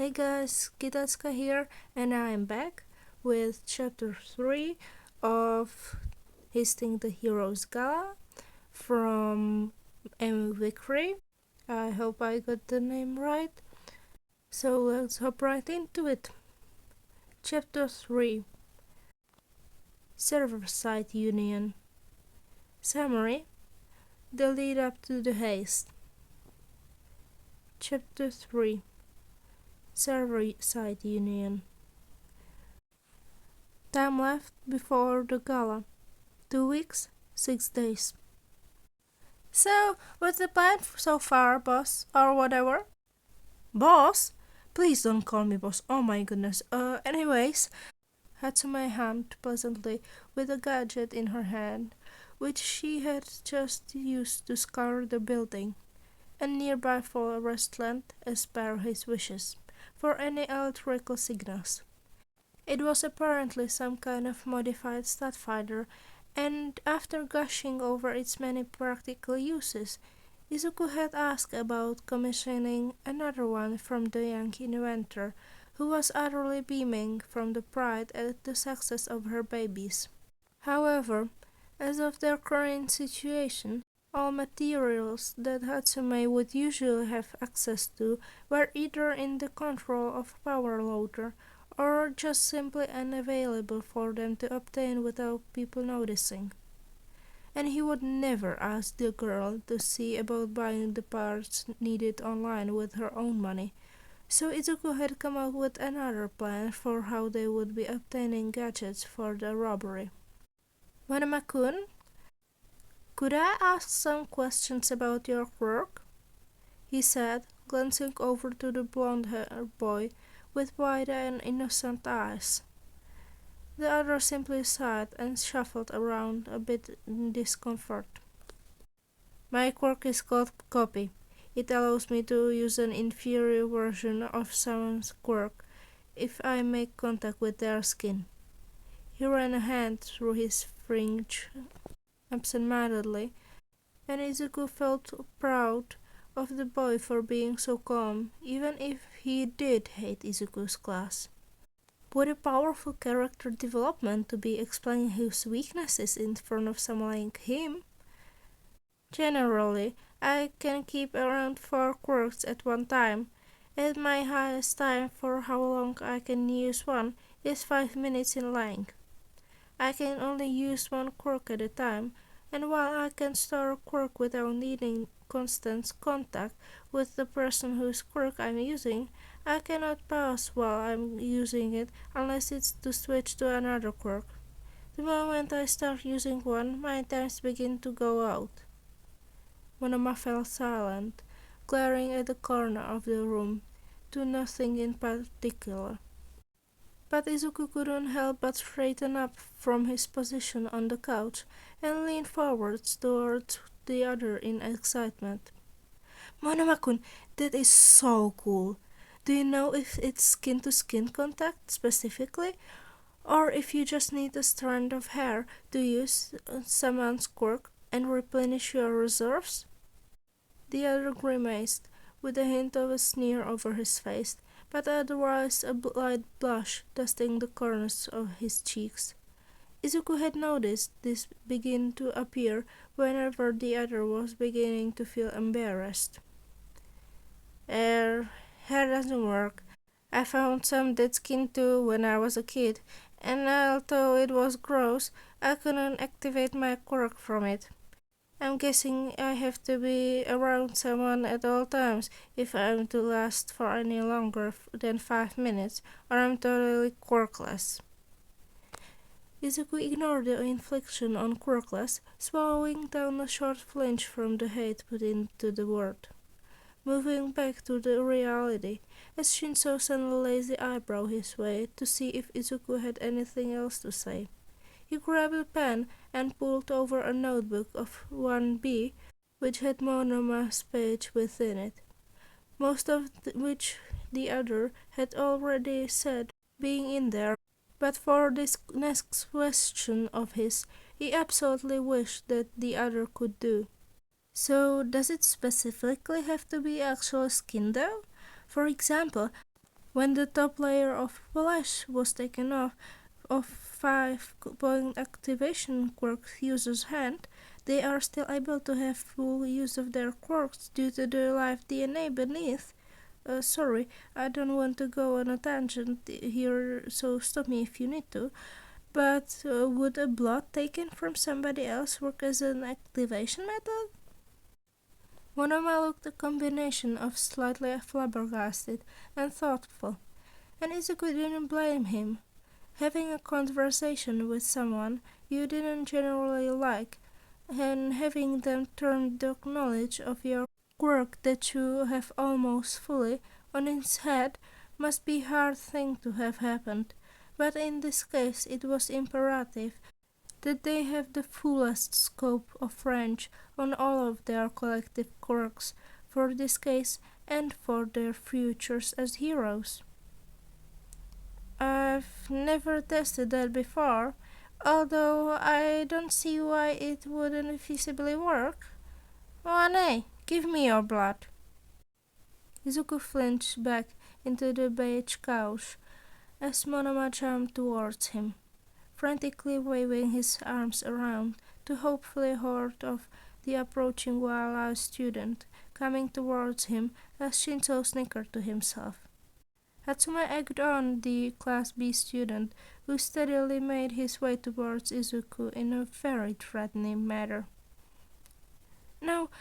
Hey guys, Kitaska here, and I'm back with chapter 3 of Heisting the Heroes gala from MVickery. I hope I got the name right. So let's hop right into it. Chapter 3 Server-side Union. Summary: the lead up to the heist. Chapter 3 Server-side Union. Time left before the gala: 2 weeks, 6 days. So, what's the plan so far, boss? Or whatever? Boss? Please don't call me boss. Oh my goodness. Anyways, Hatsume hummed pleasantly with a gadget in her hand, which she had just used to scour the building, and nearby forest land, as per his wishes, for any electrical signals. It was apparently some kind of modified starfighter, and after gushing over its many practical uses, Izuku had asked about commissioning another one from the young inventor, who was utterly beaming from the pride at the success of her babies. However, as of their current situation, all materials that Hatsume would usually have access to were either in the control of Power Loader or just simply unavailable for them to obtain without people noticing. And he would never ask the girl to see about buying the parts needed online with her own money, so Izuku had come up with another plan for how they would be obtaining gadgets for the robbery. Monoma-kun, could I ask some questions about your work? He said, glancing over to the blonde-haired boy with wide and innocent eyes. The other simply sighed and shuffled around a bit in discomfort. My quirk is called Copy. It allows me to use an inferior version of someone's quirk if I make contact with their skin. He ran a hand through his fringe absent-mindedly, and Izuku felt proud of the boy for being so calm, even if he did hate Izuku's class. What a powerful character development to be explaining his weaknesses in front of someone like him. Generally, I can keep around 4 quirks at one time, and my highest time for how long I can use one is 5 minutes in length. I can only use one quirk at a time, and while I can store a quirk without needing constant contact with the person whose quirk I'm using, I cannot pause while I'm using it unless it's to switch to another quirk. The moment I start using one, my times begin to go out. Monoma fell silent, glaring at the corner of the room, to nothing in particular. But Izuku couldn't help but straighten up from his position on the couch and lean forwards towards the other in excitement. Monoma-kun, that is so cool. Do you know if it's skin-to-skin contact specifically, or if you just need a strand of hair to use someone's quirk and replenish your reserves? The other grimaced, with a hint of a sneer over his face, but otherwise a light blush dusting the corners of his cheeks. Izuku had noticed this begin to appear whenever the other was beginning to feel embarrassed. Hair doesn't work. I found some dead skin too when I was a kid, and although it was gross, I couldn't activate my quirk from it. I'm guessing I have to be around someone at all times if I'm to last for any longer than 5 minutes, or I'm totally quirkless. Izuku ignored the inflection on quirkless, swallowing down a short flinch from the hate put into the word. Moving back to the reality, as Shinso sent a lazy eyebrow his way to see if Izuku had anything else to say. He grabbed a pen and pulled over a notebook of 1B, which had Monoma's page within it, most of which the other had already said being in there, but for this next question of his, he absolutely wished that the other could do. So, does it specifically have to be actual skin though? For example, When the top layer of flesh was taken off of 5-point activation quirk user's hand, they are still able to have full use of their quirks due to the live DNA beneath. Sorry, I don't want to go on a tangent here, so stop me if you need to. But would a blood taken from somebody else work as an activation method? Monoma looked a combination of slightly flabbergasted and thoughtful, and Izuku didn't blame him. Having a conversation with someone you didn't generally like, and having them turn the knowledge of your quirk that you have almost fully on its head must be a hard thing to have happened. But in this case it was imperative that they have the fullest scope of range on all of their collective quirks for this case and for their futures as heroes. I've never tested that before, although I don't see why it wouldn't feasibly work. Oh, nay, give me your blood. Izuku flinched back into the beige couch as Monoma jumped towards him, frantically waving his arms around to hopefully ward off the approaching wild-eyed student coming towards him as Shinzo snickered to himself. Hatsume egged on the Class B student, who steadily made his way towards Izuku in a very threatening manner. No,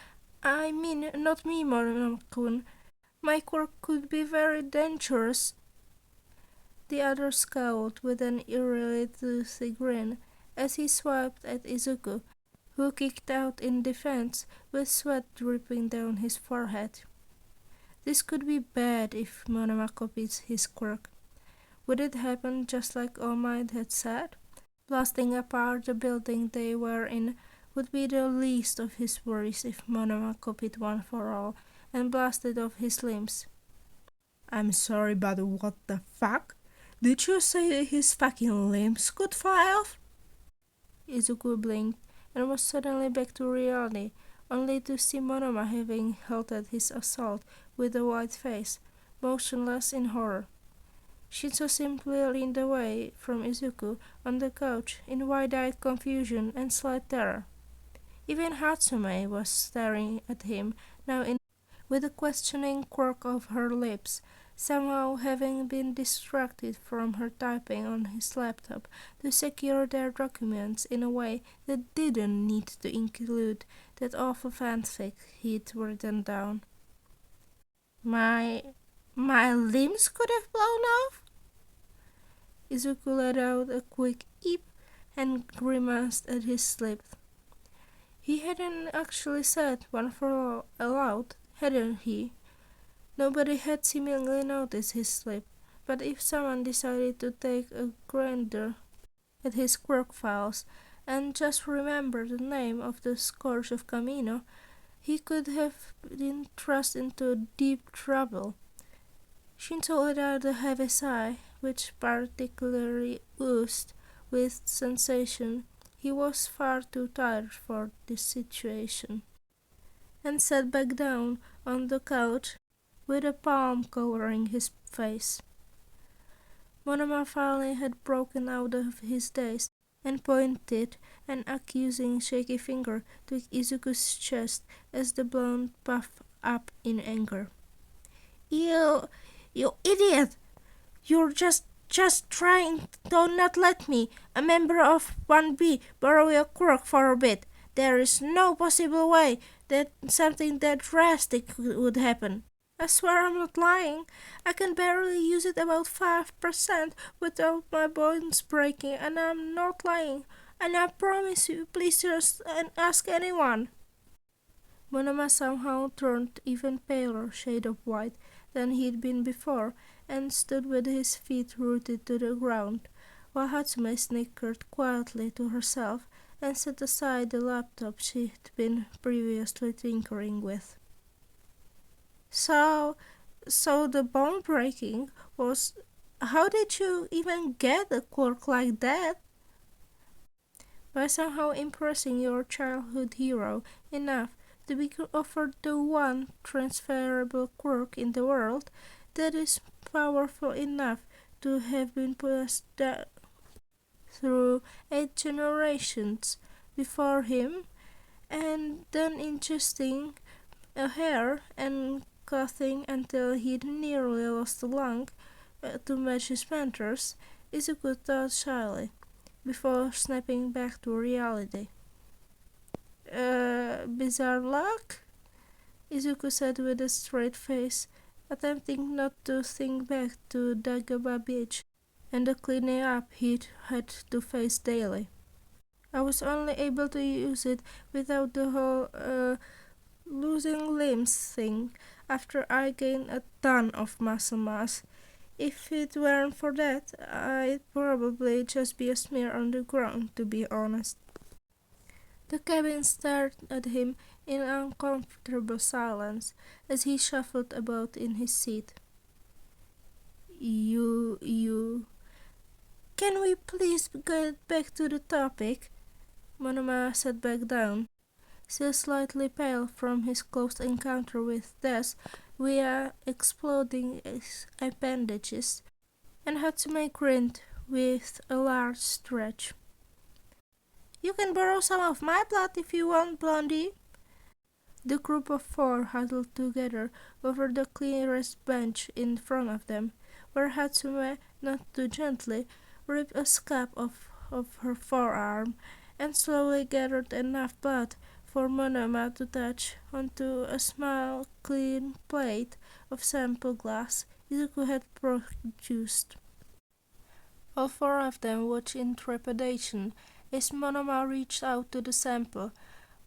I mean not me, Monoma-kun. My quirk could be very dangerous. The other scowled with an eerily toothy grin as he swiped at Izuku, who kicked out in defense with sweat dripping down his forehead. This could be bad if Monoma copied his quirk. Would it happen just like All Might had said? Blasting apart the building they were in would be the least of his worries if Monoma copied one for all and blasted off his limbs. I'm sorry, but what the fuck? Did you say his fucking limbs could fly off? Izuku blinked and was suddenly back to reality, only to see Monoma having halted his assault with a white face, motionless in horror. Shinzo simply leaned away from Izuku on the couch in wide-eyed confusion and slight terror. Even Hatsume was staring at him now with a questioning quirk of her lips, somehow having been distracted from her typing on his laptop to secure their documents in a way that didn't need to include that awful fanfic he'd written down. My limbs could have blown off? Izuku let out a quick eep and grimaced at his slip. He hadn't actually said one for aloud, hadn't he? Nobody had seemingly noticed his slip, but if someone decided to take a gander at his quirk files and just remember the name of the Scourge of Camino, he could have been thrust into deep trouble. Shinzo let out a heavy sigh, which particularly oozed with sensation. He was far too tired for this situation, and sat back down on the couch with a palm covering his face. Monoma finally had broken out of his daze and pointed an accusing shaky finger to Izuku's chest as the blonde puffed up in anger. You idiot! You're just trying to not let me, a member of 1B, borrow your quirk for a bit. There is no possible way that something that drastic would happen. I swear I'm not lying. I can barely use it about 5% without my bones breaking, and I'm not lying. And I promise you, please just ask anyone. Monoma somehow turned even paler shade of white than he'd been before, and stood with his feet rooted to the ground, while Hatsume snickered quietly to herself and set aside the laptop she'd been previously tinkering with. So the bone breaking was... How did you even get a quirk like that? By somehow impressing your childhood hero enough to be offered the one transferable quirk in the world that is powerful enough to have been passed down through 8 generations before him, and then ingesting a hair and coughing until he nearly lost a lung to match his mentors, Izuku thought shyly, before snapping back to reality. Bizarre luck? Izuku said with a straight face, attempting not to think back to Dagobah Beach and the cleaning up he'd had to face daily. I was only able to use it without the whole losing limbs thing after I gained a ton of muscle mass. If it weren't for that, I'd probably just be a smear on the ground, to be honest. The cabin stared at him in uncomfortable silence as he shuffled about in his seat. You... Can we please get back to the topic? Monoma sat back down, still slightly pale from his close encounter with death via exploding appendages, and Hatsume grinned with a large stretch. You can borrow some of my blood if you want, Blondie. The group of four huddled together over the clearest bench in front of them, where Hatsume, not too gently, ripped a scab of her forearm and slowly gathered enough blood for Monoma to touch onto a small, clean plate of sample glass Izuku had produced. All four of them watched in trepidation as Monoma reached out to the sample,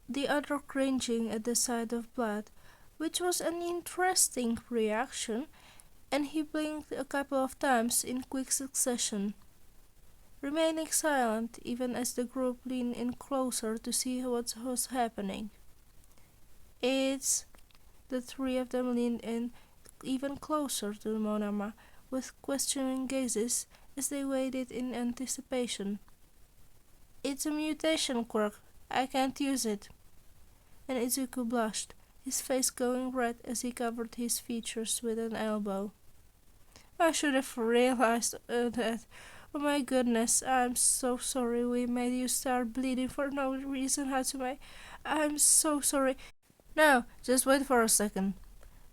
the other cringing at the sight of blood, which was an interesting reaction, and he blinked a couple of times in quick succession, remaining silent even as the group leaned in closer to see what was happening. It's... The three of them leaned in even closer to Monoma, with questioning gazes as they waited in anticipation. It's a mutation quirk. I can't use it. And Izuku blushed, his face going red as he covered his features with an elbow. I should have realized that. Oh my goodness, I'm so sorry we made you start bleeding for no reason, Hatsume. I'm so sorry. No, just wait for a second.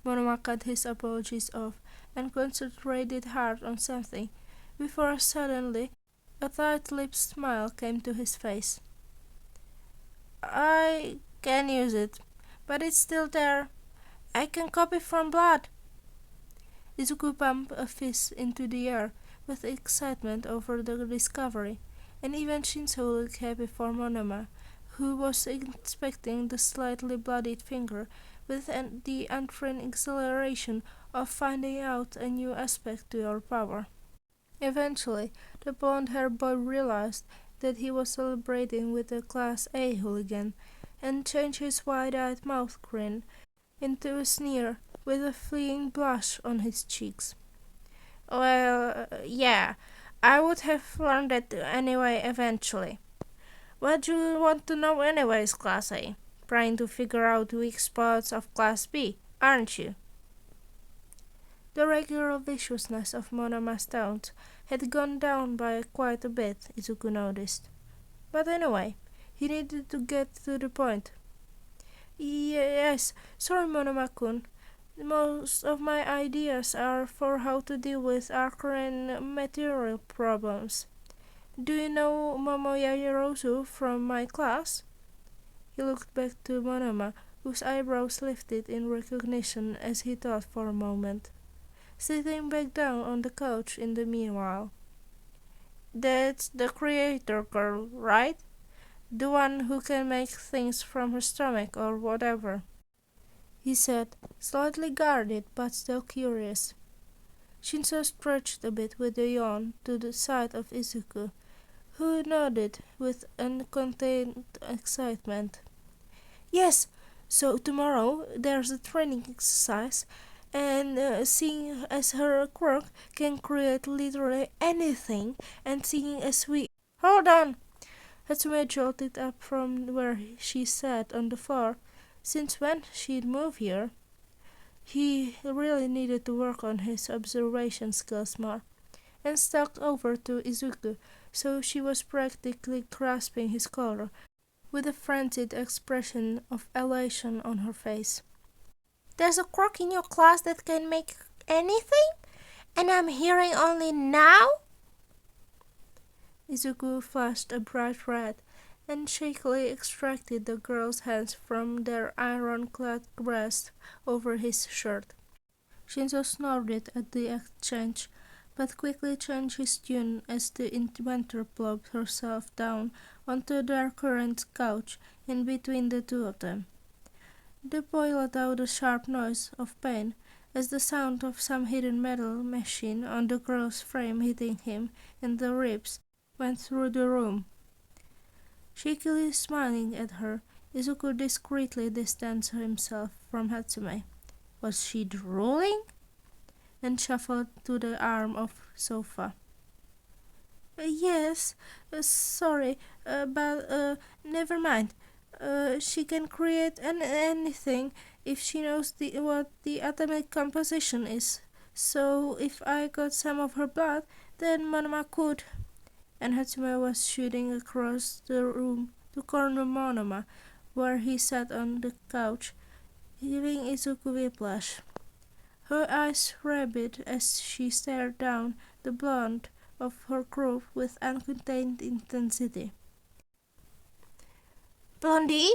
Monoma cut his apologies off and concentrated hard on something, before suddenly a tight-lipped smile came to his face. I can use it, but it's still there. I can copy from blood. Izuku pumped a fist into the air with excitement over the discovery, and even Shinzo looked happy for Monoma, who was inspecting the slightly bloodied finger with the untrained exhilaration of finding out a new aspect to your power. Eventually, the blonde-haired boy realized that he was celebrating with a Class A hooligan, and changed his wide-eyed mouth grin into a sneer with a fleeing blush on his cheeks. Well, yeah, I would have learned that anyway eventually. What do you want to know anyways, Class A? Trying to figure out weak spots of Class B, aren't you? The regular viciousness of Monoma's tones had gone down by quite a bit, Izuku noticed. But anyway, he needed to get to the point. Yes, sorry Monoma-kun. Most of my ideas are for how to deal with our current material problems. Do you know Momoya Yorozu from my class? He looked back to Monoma, whose eyebrows lifted in recognition as he thought for a moment, sitting back down on the couch in the meanwhile. That's the creator girl, right? The one who can make things from her stomach or whatever, he said, slightly guarded but still curious. Shinzo stretched a bit with a yawn to the side of Izuku, who nodded with uncontained excitement. Yes, so tomorrow there's a training exercise, and seeing as her quirk can create literally anything, and seeing as we... Hold on! Hatsume jolted up from where she sat on the floor. Since when she'd moved here? He really needed to work on his observation skills more, and stalked over to Izuku, so she was practically grasping his collar, with a frenzied expression of elation on her face. "There's a quirk in your class that can make anything? And I'm hearing only now?" Izuku flushed a bright red, and shakily extracted the girl's hands from their iron-clad grasp over his shirt. Shinzo snorted at the exchange, but quickly changed his tune as the inventor plopped herself down onto their current couch in between the two of them. The boy let out a sharp noise of pain as the sound of some hidden metal machine on the girl's frame hitting him in the ribs went through the room. Shakily smiling at her, Izuku discreetly distanced himself from Hatsume. Was she drooling? And shuffled to the arm of sofa. Yes, sorry, but never mind. She can create anything if she knows what the atomic composition is. So if I got some of her blood, then Monoma could. And Hatsume was shooting across the room to corner Monoma, where he sat on the couch, giving Izuku whiplash. Her eyes rabid as she stared down the blonde of her group with uncontained intensity. "Blondie,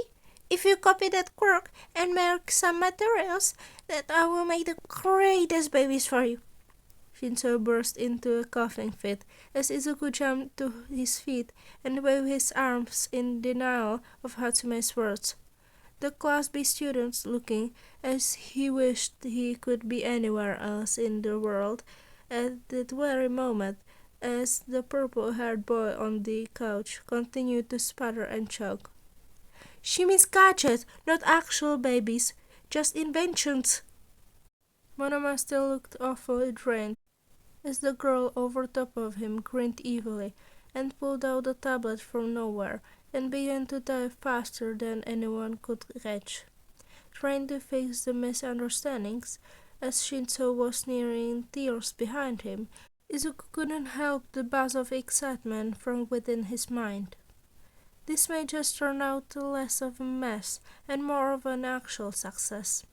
if you copy that quirk and make some materials, that I will make the greatest babies for you." Shinzo burst into a coughing fit as Izuku jumped to his feet and waved his arms in denial of Hatsume's words. The Class B student, looking as he wished he could be anywhere else in the world at that very moment, as the purple-haired boy on the couch continued to sputter and choke. "She means gadgets, not actual babies, just inventions." Monoma still looked awfully drained, as the girl over top of him grinned evilly and pulled out a tablet from nowhere and began to type faster than anyone could catch. Trying to fix the misunderstandings, as Shinzo was nearing tears behind him, Izuku couldn't help the buzz of excitement from within his mind. This may just turn out less of a mess and more of an actual success.